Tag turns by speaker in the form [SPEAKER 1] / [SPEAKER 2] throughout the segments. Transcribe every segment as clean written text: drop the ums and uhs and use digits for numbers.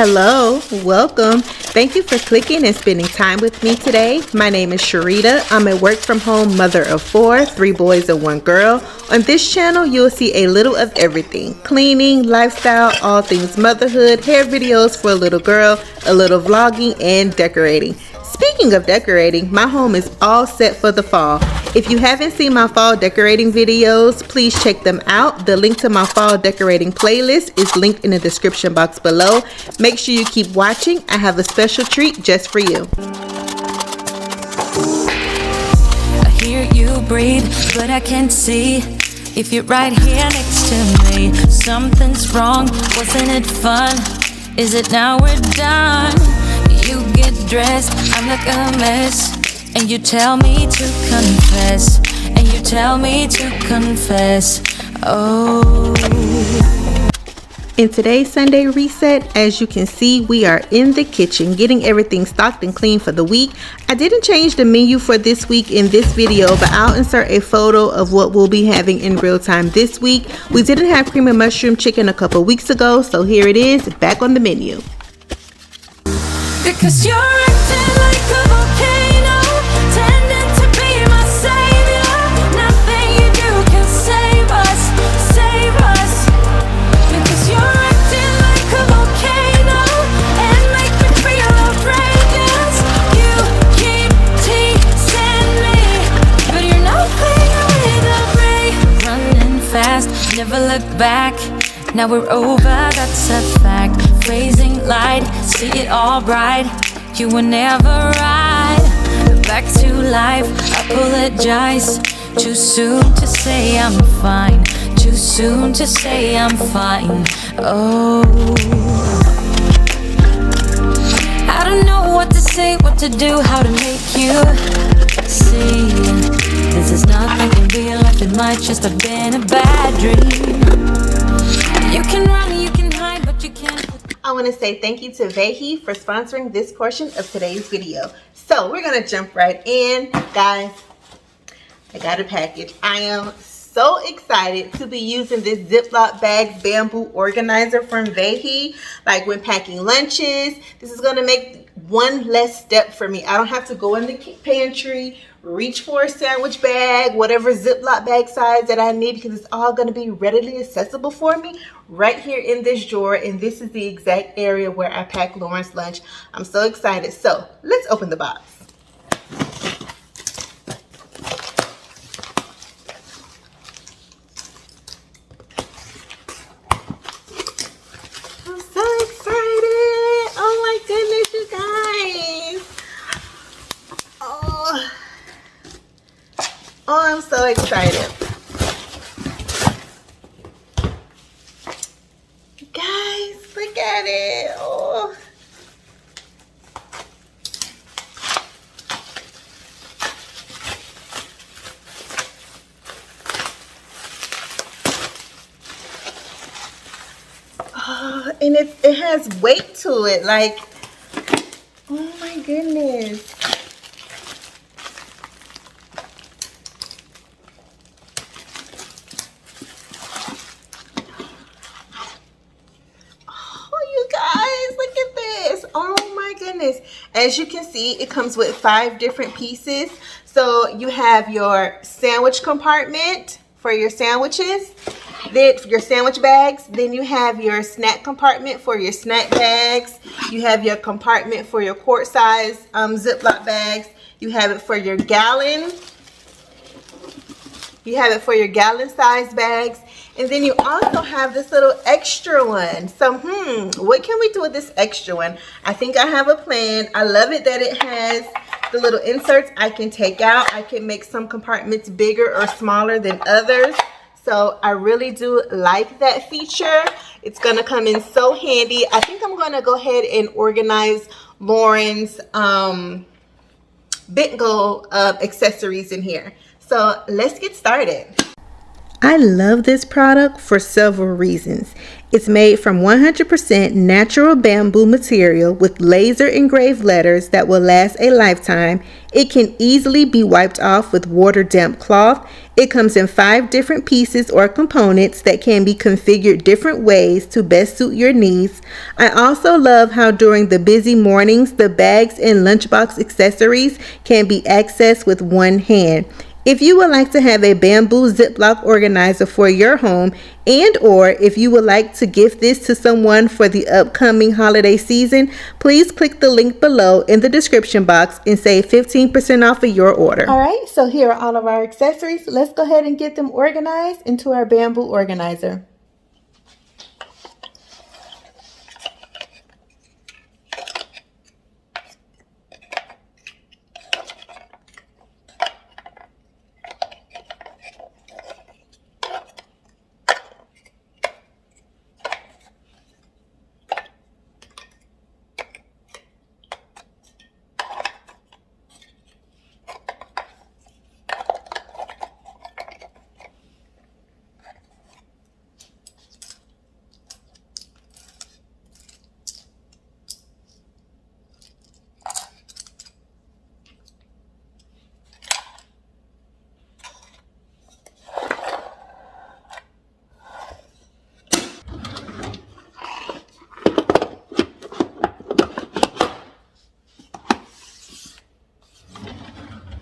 [SPEAKER 1] Hello, welcome. Thank you for clicking and spending time with me today. My name is Sherrita. I'm a work from home mother of 4, 3 boys and 1 girl. On this channel, you'll see a little of everything: cleaning, lifestyle, all things motherhood, hair videos for a little girl, a little vlogging, and decorating. Speaking of decorating, my home is all set for the fall. If you haven't seen my fall decorating videos, please check them out. The link to my fall decorating playlist is linked in the description box below. Make sure you keep watching. I have a special treat just for you.
[SPEAKER 2] I hear you breathe, but I can't see if you're right here next to me. Something's wrong, wasn't it fun? Is it now we're done? You get dressed, I'm like a mess, and you tell me to confess, and you tell me to confess. Oh.
[SPEAKER 1] In today's Sunday reset, as you can see, we are in the kitchen getting everything stocked and clean for the week. I didn't change the menu for this week in this video, but I'll insert a photo of what we'll be having in real time this week. We didn't have cream and mushroom chicken a couple weeks ago, so here it is, back on the menu.
[SPEAKER 2] Because you're acting like a volcano, tending to be my savior. Nothing you do can save us, save us. Because you're acting like a volcano and make me feel outrageous. You keep teasing me, but you're not playing with me. Running fast, never look back. Now we're over, that's a fact. Phrasing light, see it all bright. You were never right. Back to life, I apologize. Too soon to say I'm fine. Too soon to say I'm fine. Oh, I don't know what to say, what to do, how to make you see. This is nothing in real life, it might just have been a bad dream. You can run, you can hide, but you can't.
[SPEAKER 1] I want to say thank you to VEHHE for sponsoring this portion of today's video. So we're going to jump right in. Guys, I got a package. I am so excited to be using this Ziploc bag bamboo organizer from VEHHE. Like when packing lunches, this is going to make one less step for me. I don't have to go in the pantry, reach for a sandwich bag, whatever Ziploc bag size that I need, because it's all going to be readily accessible for me right here in this drawer. And this is the exact area where I pack Lauren's lunch. I'm so excited. So let's open the box. I'm so excited. Oh my goodness, you guys. Oh, I'm so excited. Guys, look at it. Oh. Oh, and it has weight to it. Like, oh my goodness. As you can see, it comes with 5 different pieces. So you have your sandwich compartment for your sandwiches, then your sandwich bags. Then you have your snack compartment for your snack bags. You have your compartment for your quart size Ziploc bags. You have it for your gallon. You have it for your gallon size bags. And then you also have this little extra one. So, what can we do with this extra one? I think I have a plan. I love it that it has the little inserts I can take out. I can make some compartments bigger or smaller than others. So I really do like that feature. It's gonna come in so handy. I think I'm gonna go ahead and organize Lauren's bingo accessories in here. So let's get started. I love this product for several reasons. It's made from 100% natural bamboo material with laser engraved letters that will last a lifetime. It can easily be wiped off with water damp cloth. It comes in 5 different pieces or components that can be configured different ways to best suit your needs. I also love how during the busy mornings, the bags and lunchbox accessories can be accessed with one hand. If you would like to have a bamboo Ziploc organizer for your home, and or if you would like to gift this to someone for the upcoming holiday season, please click the link below in the description box and save 15% off of your order. All right, so here are all of our accessories. Let's go ahead and get them organized into our bamboo organizer.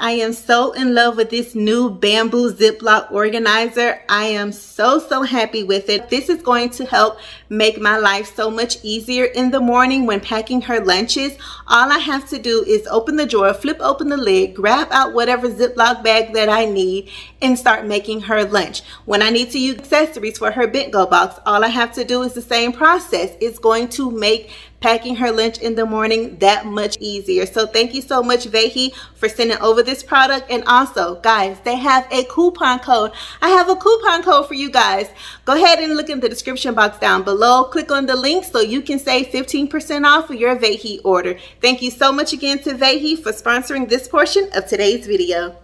[SPEAKER 1] I am so in love with this new bamboo Ziploc organizer. I am so happy with it. This is going to help make my life so much easier in the morning when packing her lunches. All I have to do is open the drawer, flip open the lid, grab out whatever Ziploc bag that I need, and start making her lunch. When I need to use accessories for her bento box, all I have to do is the same process. It's going to make packing her lunch in the morning that much easier. So thank you so much, VEHHE, for sending over this product. And also, guys, they have a coupon code. I have a coupon code for you guys. Go ahead and look in the description box down below. Click on the link so you can save 15% off of your VEHHE order. Thank you so much again to VEHHE for sponsoring this portion of today's video.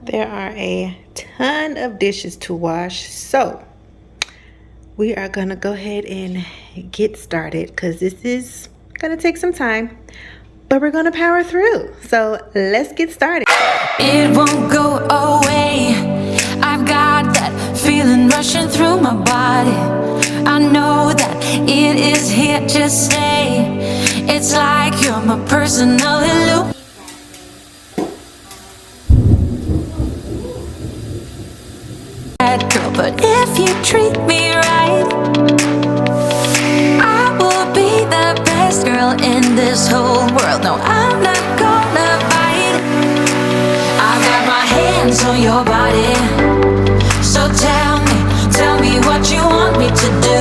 [SPEAKER 1] There are a ton of dishes to wash, so we are gonna go ahead and get started because this is gonna take some time, but we're gonna power through. So let's get started.
[SPEAKER 2] It won't go away. I've got that feeling rushing through my body. I know that it is here to stay. It's like you're my personal illusion. Girl, but if you treat me right, I will be the best girl in this whole world. No, I'm not gonna bite. I've got my hands on your body, so tell me what you want me to do.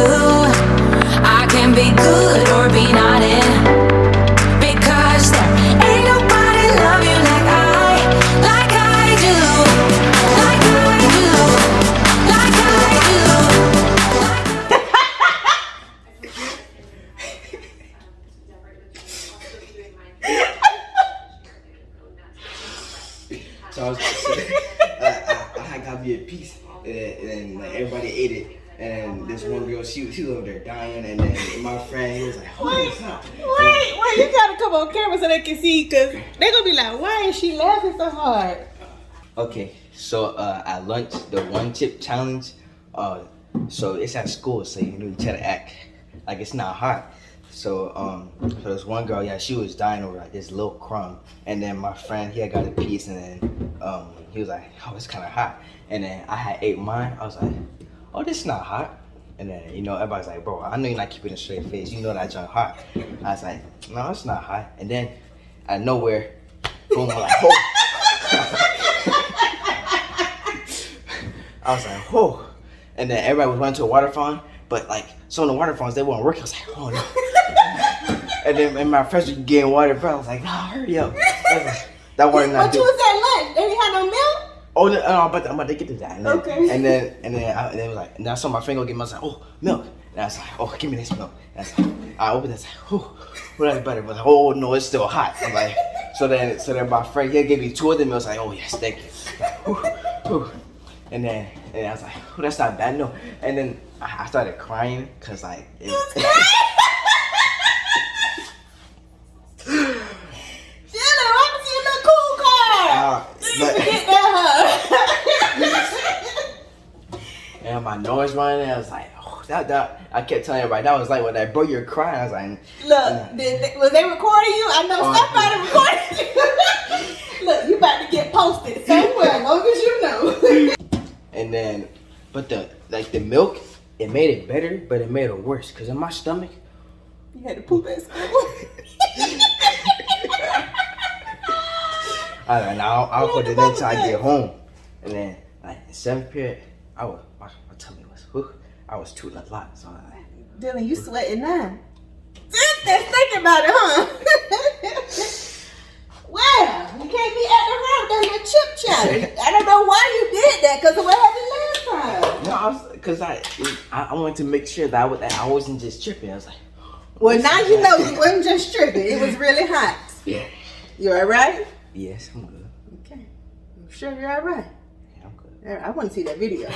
[SPEAKER 2] I can be good or be naughty, because there ain't nobody love you like I do, like I do, like I
[SPEAKER 3] So I was I got me a piece, and like everybody ate it. And this one girl, she was over there dying, and then my friend, he was like, "Holy snap!"
[SPEAKER 1] Wait, you gotta come on camera so they can see, because they're gonna be like, why is she laughing so hard?
[SPEAKER 3] Okay, so at lunch, the one chip challenge, so it's at school, so you try to act like it's not hot. So so this one girl, yeah, she was dying over like this little crumb, and then my friend, he had got a piece, and then he was like, "Oh, it's kind of hot," and then I had ate mine. I was like, "Oh, this is not hot." And then, everybody's like, "Bro, I know you're not keeping a straight face. You know that junk hot." I was like, "No, it's not hot." And then, out of nowhere, boom, I'm like, "Oh." I was like, "Whoa." And then everybody was running to a water fountain, but like, some of the water fountains, they weren't working. I was like, "Oh, no." And then my friends were getting water, bro. I was like, "Nah, hurry up." That water not
[SPEAKER 1] But you was at lunch. They didn't have no milk?
[SPEAKER 3] Oh, no, I'm about to get to that. And then,
[SPEAKER 1] Okay.
[SPEAKER 3] And then they was like, and I saw my friend go get me. I was like, "Oh, milk." And I was like, "Oh, give me this milk." And I was like, I opened it. I was like, "Oh, well, that's better." But like, "Oh no, it's still hot." I'm like, so then my friend, he gave me 2 of them. I was like, "Oh yes, thank you." Like, whew. And then I was like, oh, that's not bad, no. And then I started crying because like it was
[SPEAKER 1] Dylan, why was you look cool car? Get that
[SPEAKER 3] and my nose running, I was like, oh, that I kept telling everybody that was like when that bro, you're crying. I was like,
[SPEAKER 1] look, was they recording you? I know somebody recorded you. Look, you about to get posted somewhere, as long as you know.
[SPEAKER 3] And then, but the milk, it made it better, but it made it worse. Cause in my stomach,
[SPEAKER 1] you had to poop at school.
[SPEAKER 3] I'll put it until I get home. And then, like in 7th period, my tummy was, I was tooting a lot. So
[SPEAKER 1] Dylan, you sweating now. Just thinking about it, huh? Well, you can't be acting around during your chip challenge. I don't know why you did that, because of what happened last time.
[SPEAKER 3] no, cause I wanted to make sure that I wasn't just tripping. I was like,
[SPEAKER 1] well, now you know you wasn't just tripping. It was really hot.
[SPEAKER 3] Yeah.
[SPEAKER 1] You all right?
[SPEAKER 3] Yes, I'm good.
[SPEAKER 1] Okay. I'm sure you're all right.
[SPEAKER 3] Yeah, I'm good.
[SPEAKER 1] I want to see that video.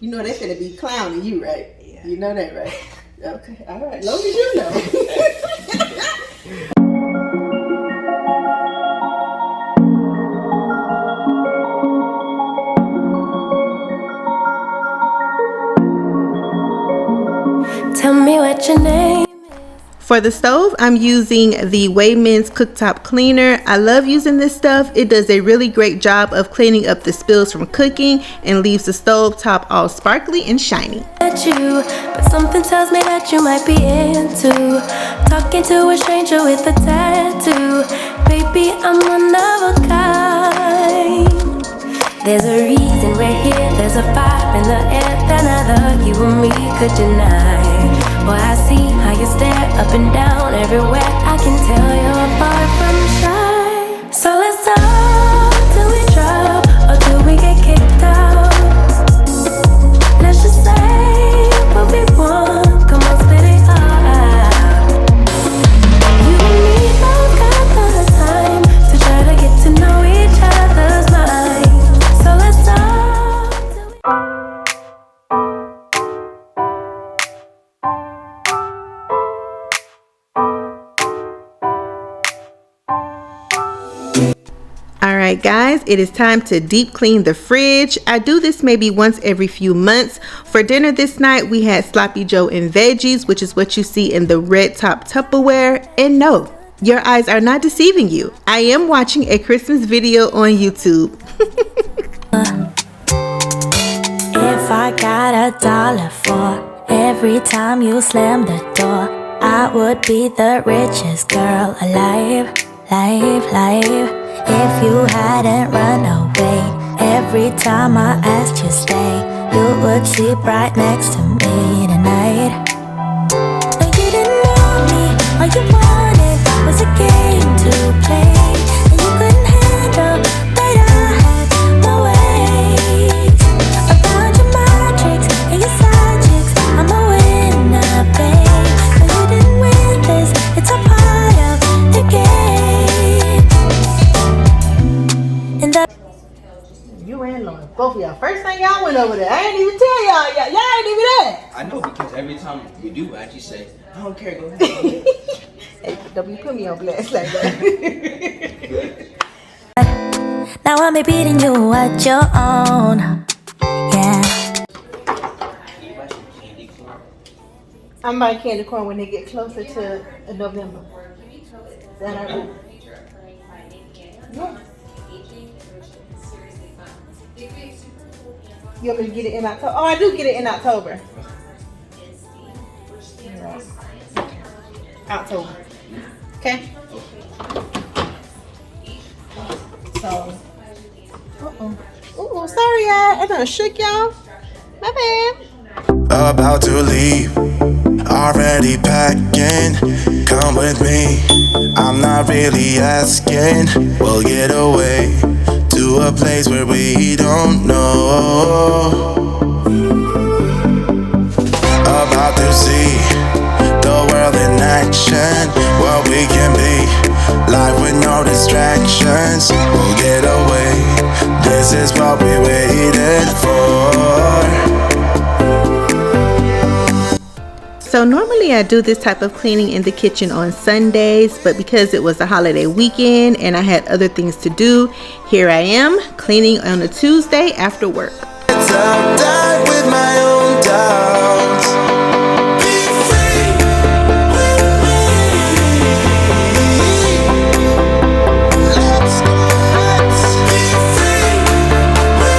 [SPEAKER 1] You know they're finna be clowning you, right?
[SPEAKER 3] Yeah.
[SPEAKER 1] You know that, right? Okay. All right. As long as you know.
[SPEAKER 2] Tell me what your name is.
[SPEAKER 1] For the stove, I'm using the VEHHE cooktop cleaner. I love using this stuff. It does a really great job of cleaning up the spills from cooking and leaves the stove top all sparkly and shiny.
[SPEAKER 2] At you, but something tells me that you might be into talking to a stranger with a tattoo. Baby, I'm one of a kind. There's a reason we're here. There's a vibe in the air that neither you or me could deny. Boy, I see how you stare up and down everywhere. I can tell you're far from shy. So let's talk till we drop or till we get kicked out. Let's just say what we want. Come on, spit it out. You and me both got the time to try to get to know each other's minds. So let's talk till we
[SPEAKER 1] Alright guys, it is time to deep clean the fridge. I do this maybe once every few months. For dinner this night we had sloppy joe and veggies, which is what you see in the red top Tupperware. And no, your eyes are not deceiving you. I am watching a Christmas video on YouTube.
[SPEAKER 2] If I got $1 for every time you slam the door, I would be the richest girl alive, life. If you hadn't run away every time I asked you stay, you would sleep right next to me tonight. No, you didn't want me, all you wanted was a game to play, and you couldn't handle that I had my ways. About your magics and your side chicks, I'm a winner, babe. No, you didn't win this, it's a part of the game. And that
[SPEAKER 1] You and Lauren, both of y'all. First thing y'all went over there. I ain't even tell y'all. Y'all ain't even there.
[SPEAKER 3] I know, because every time you do, I just say, I don't care, go ahead.
[SPEAKER 1] Hey, don't you put me on blast like that.
[SPEAKER 2] now I'm beating you at your own. Yeah.
[SPEAKER 1] I'm buying candy corn when they get closer to November. Is that all right? Yeah. You want me to get it in October? Oh, I do get it in October. Right. October. Okay? So. Ooh, sorry, y'all. I done shook y'all. My bad.
[SPEAKER 4] About to leave, already packing. Come with me, I'm not really asking. We'll get away to a place where we don't know. About to see the world in action, what we can be, life with no distractions. We'll get away, this is what we waited for.
[SPEAKER 1] I do this type of cleaning in the kitchen on Sundays, but because it was a holiday weekend and I had other things to do, here I am cleaning on a Tuesday after work.
[SPEAKER 4] I'll die with my own doubts. Be free with me. Let's go, let's be free with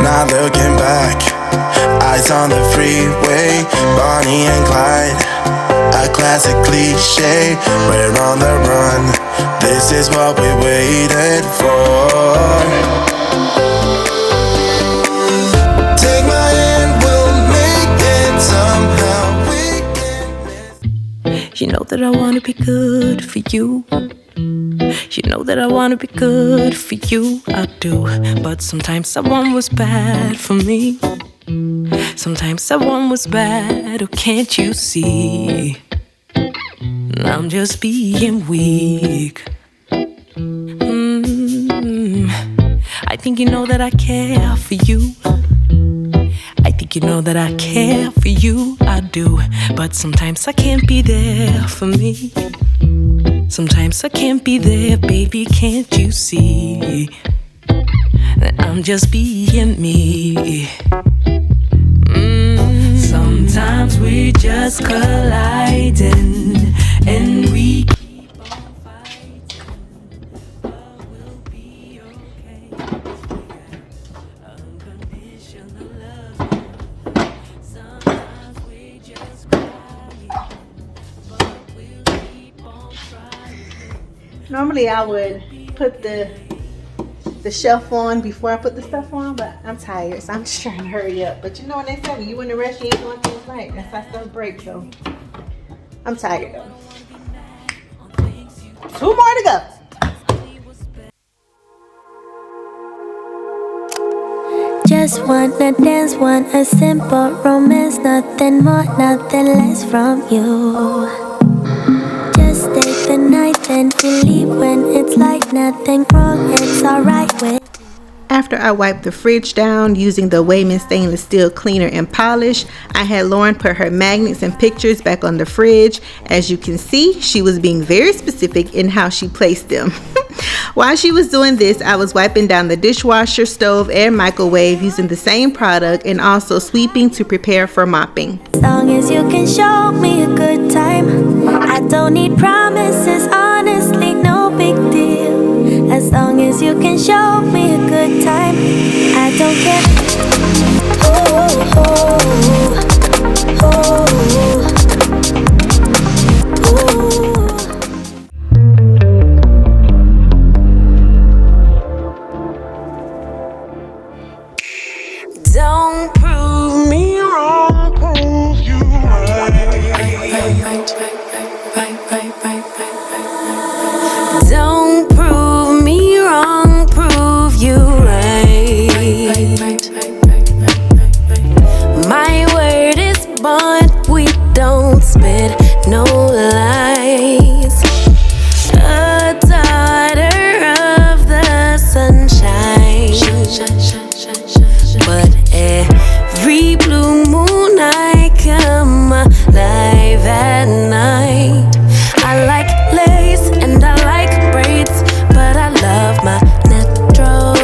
[SPEAKER 4] Not looking back, eyes on the freeway, Bonnie and Clyde, a classic cliche. We're on the run, this is what we waited for. Take my hand, we'll make it somehow. We can.
[SPEAKER 2] You know that I wanna be good for you. You know that I wanna be good for you, I do. But sometimes someone was bad for me. Sometimes someone was bad, oh can't you see? I'm just being weak. I think you know that I care for you. I think you know that I care for you, I do. But sometimes I can't be there for me. Sometimes I can't be there, baby, can't you see that I'm just being me? Sometimes we just colliding and we keep on fighting, but we'll be okay. Unconditional love. Sometimes we just cry, but we'll keep on trying.
[SPEAKER 1] Normally I would put the shelf on before I put the stuff on, but I'm tired, so I'm just trying to hurry up. But you know what they say, when you in a rush, you ain't doing things right. That's how stuff breaks, so I'm tired though. 2 more to go.
[SPEAKER 5] Just wanna dance, want a simple romance, nothing more, nothing less from you. Just stay the night, then we leave when it's like nothing wrong, it's alright with.
[SPEAKER 1] After I wiped the fridge down using the Wayman stainless steel cleaner and polish, I had Lauren put her magnets and pictures back on the fridge. As you can see, she was being very specific in how she placed them. While she was doing this, I was wiping down the dishwasher, stove, and microwave using the same product and also sweeping to prepare for mopping.
[SPEAKER 5] As long as you can show me a good time, I don't need promises, honestly, no big deal. As long as you can show me a good time, I don't care. Oh, oh, oh,
[SPEAKER 2] Don't prove me wrong, prove you right. Don't prove me wrong, prove you right. My word is bond, we don't spit no lies. A daughter of the sunshine, but every blue moon I come alive at night. I like lace and I like braids, but I love my natural.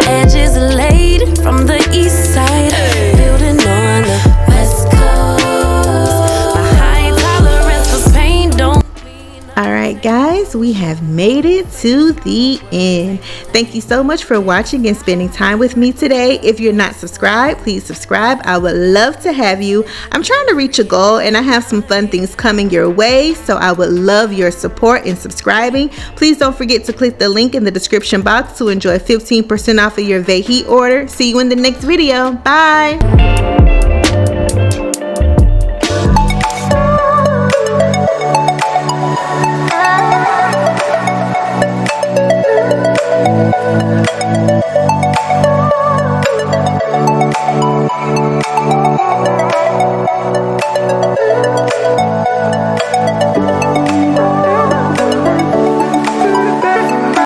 [SPEAKER 2] Edges laid from the east side, building on the west coast. My high tolerance for pain don't.
[SPEAKER 1] Alright guys, we have made it to the end. Thank you so much for watching and spending time with me today. If you're not subscribed, please subscribe. I would love to have you. I'm trying to reach a goal and I have some fun things coming your way, so I would love your support in subscribing. Please don't forget to click the link in the description box to enjoy 15% off of your VEHHE order. See you in the next video. Bye!